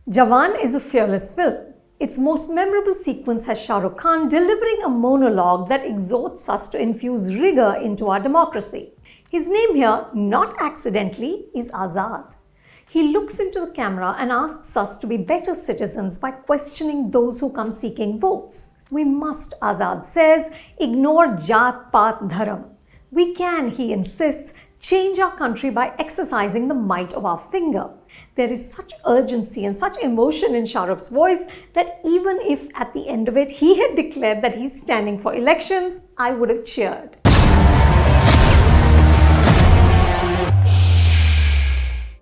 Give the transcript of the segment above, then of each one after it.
Jawan is a fearless film. Its most memorable sequence has Shah Rukh Khan delivering a monologue that exhorts us to infuse rigor into our democracy. His name here, not accidentally, is Azad. He looks into the camera and asks us to be better citizens by questioning those who come seeking votes. We must, Azad says, ignore Jat, Pat, Dharam. We can, he insists, change our country by exercising the might of our finger. There is such urgency and such emotion in Shah Rukh's voice that even if at the end of it he had declared that he's standing for elections, I would have cheered.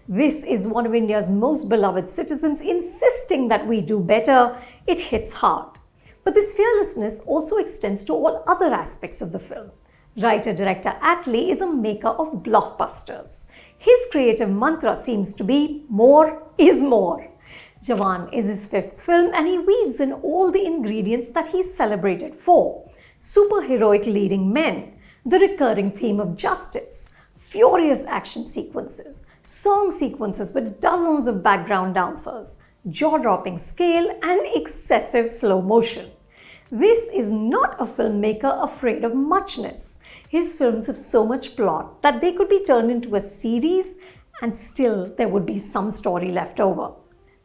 This is one of India's most beloved citizens insisting that we do better. It hits hard. But this fearlessness also extends to all other aspects of the film. Writer-director Attlee is a maker of blockbusters. His creative mantra seems to be more is more. Jawan is his fifth film and he weaves in all the ingredients that he's celebrated for. Superheroic leading men, the recurring theme of justice, furious action sequences, song sequences with dozens of background dancers, jaw-dropping scale and excessive slow motion. This is not a filmmaker afraid of muchness. His films have so much plot that they could be turned into a series and still there would be some story left over.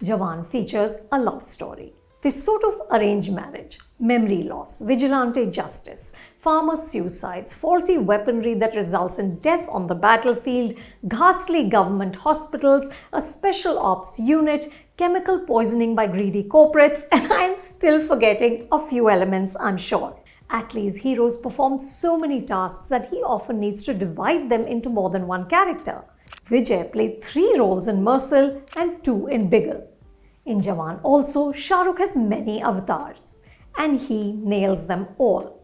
Jawan features a love story. This sort of arranged marriage, memory loss, vigilante justice, farmer suicides, faulty weaponry that results in death on the battlefield, ghastly government hospitals, a special ops unit, chemical poisoning by greedy corporates, and I am still forgetting a few elements, I'm sure. Attlee's heroes perform so many tasks that he often needs to divide them into more than one character. Vijay played 3 roles in Mercil and 2 in Bigil. In Jawan also, Shah Rukh has many avatars, and he nails them all.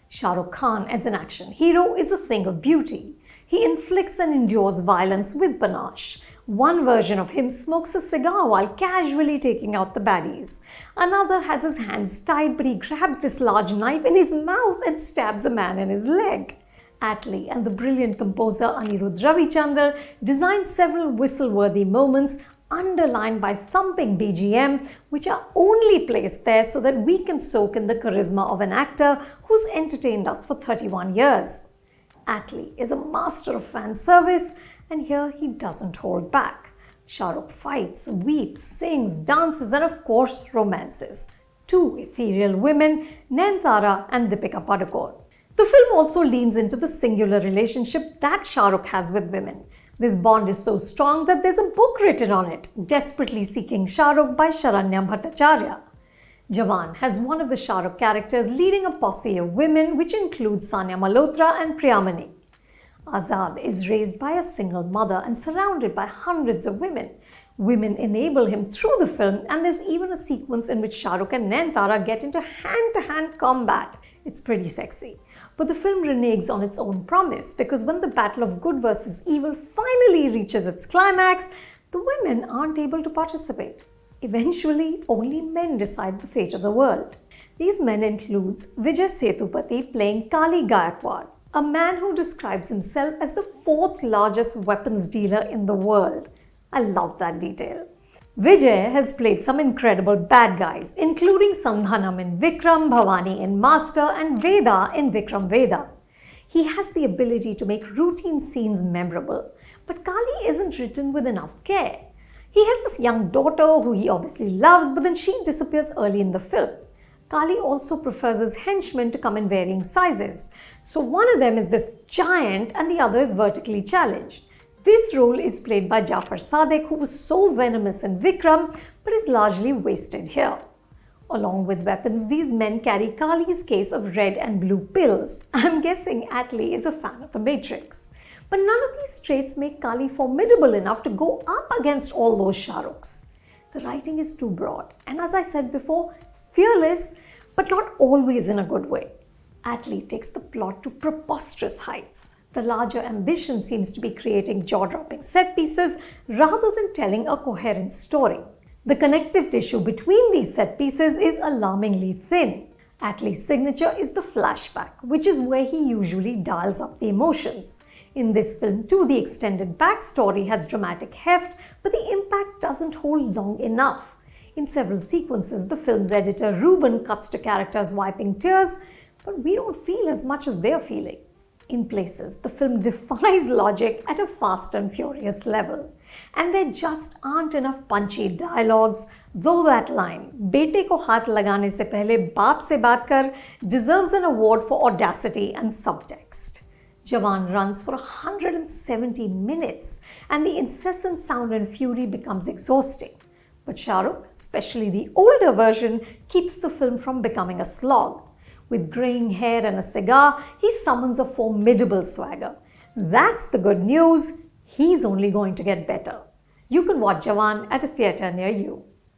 Shah Rukh Khan as an action hero is a thing of beauty. He inflicts and endures violence with panache. One version of him smokes a cigar while casually taking out the baddies. Another has his hands tied, but he grabs this large knife in his mouth and stabs a man in his leg. Attlee and the brilliant composer Anirudh Ravichandar designed several whistle-worthy moments underlined by thumping BGM, which are only placed there so that we can soak in the charisma of an actor who's entertained us for 31 years. Attlee is a master of fan service, and here he doesn't hold back. Shah Rukh fights, weeps, sings, dances, and of course romances. 2 ethereal women, Nayanthara and Deepika Padukone. The film also leans into the singular relationship that Shah Rukh has with women. This bond is so strong that there's a book written on it, Desperately Seeking Shah Rukh by Sharanya Bhattacharya. Jawan has one of the Shah Rukh characters leading a posse of women, which includes Sanya Malhotra and Priyamani. Azad is raised by a single mother and surrounded by hundreds of women. Women enable him through the film, and there's even a sequence in which Shah Rukh and Nayanthara get into hand-to-hand combat. It's pretty sexy. But the film reneges on its own promise, because when the battle of good versus evil finally reaches its climax, the women aren't able to participate. Eventually, only men decide the fate of the world. These men include Vijay Sethupathi playing Kali Gaikwad, a man who describes himself as the 4th largest weapons dealer in the world. I love that detail. Vijay has played some incredible bad guys, including Sandhanam in Vikram, Bhavani in Master, and Veda in Vikram Veda. He has the ability to make routine scenes memorable, but Kali isn't written with enough care. He has this young daughter who he obviously loves, but then she disappears early in the film. Kali also prefers his henchmen to come in varying sizes. So one of them is this giant and the other is vertically challenged. This role is played by Jafar Sadiq, who was so venomous in Vikram but is largely wasted here. Along with weapons, these men carry Kali's case of red and blue pills. I'm guessing Attlee is a fan of The Matrix. But none of these traits make Kali formidable enough to go up against all those Shah Rukhs. The writing is too broad and, as I said before, fearless, but not always in a good way. Attlee takes the plot to preposterous heights. The larger ambition seems to be creating jaw-dropping set pieces rather than telling a coherent story. The connective tissue between these set pieces is alarmingly thin. Attlee's signature is the flashback, which is where he usually dials up the emotions. In this film too, the extended backstory has dramatic heft, but the impact doesn't hold long enough. In several sequences, the film's editor Ruben cuts to characters wiping tears, but we don't feel as much as they're feeling. In places, the film defies logic at a fast and furious level. And there just aren't enough punchy dialogues, though that line, "Bete ko haath lagane se pehle baap se baat kar," deserves an award for audacity and subtext. Jawan runs for 170 minutes, and the incessant sound and fury becomes exhausting. But Shah Rukh, especially the older version, keeps the film from becoming a slog. With graying hair and a cigar, he summons a formidable swagger. That's the good news. He's only going to get better. You can watch Jawan at a theatre near you.